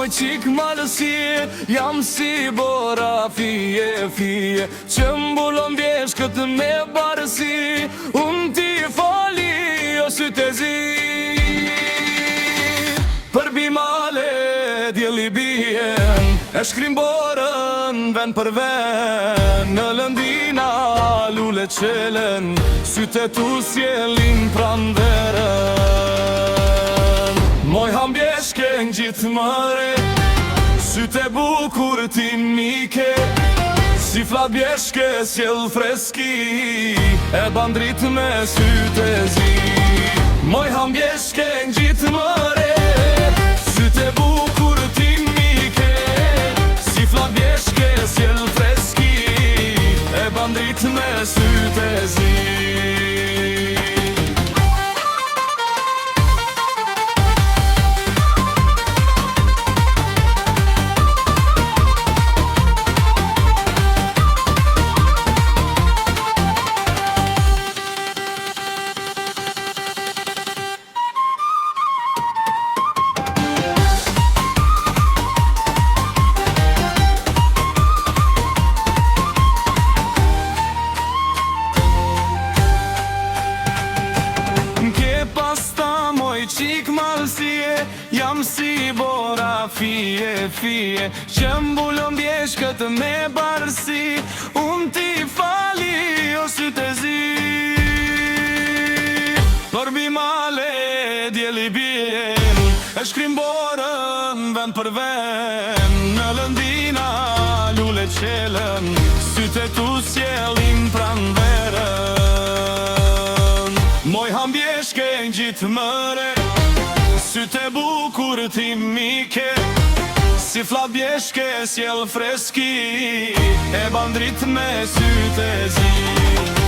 moj qik malësie, jam si bora fije, fije, që mbullon vjesh këtë me barësi, unë ti fali o sytë e zi. Për bimale djeli bien, e shkrim borën ven për ven, në lëndina lule qelen, sytë tu sjelin pranverën. Moj hambjeshke n'gjitë mëre, sytë e bukur ti mike, si flat bjeshke sjell freski, e bandrit me sytë e zi. Moj hambjeshke n'gjitë mëre, sytë e bukur ti mike, si flat bjeshke sjell freski, e bandrit me sytë e zi. Qik malësie, jam si bora fije, fije, që mbullon bjesh këtë me barësi, unë ti fali o sytë e zi. Për bimale djeli bien, e shkrim borën ven për ven, në lëndina lule qelen, sytë e tu sjelin pranverën. Moj hambjeshke n'gjitë mëre, sytë e bukur ti mike, si flat bjeshke sjell freski, e bandrit me sytë e zi.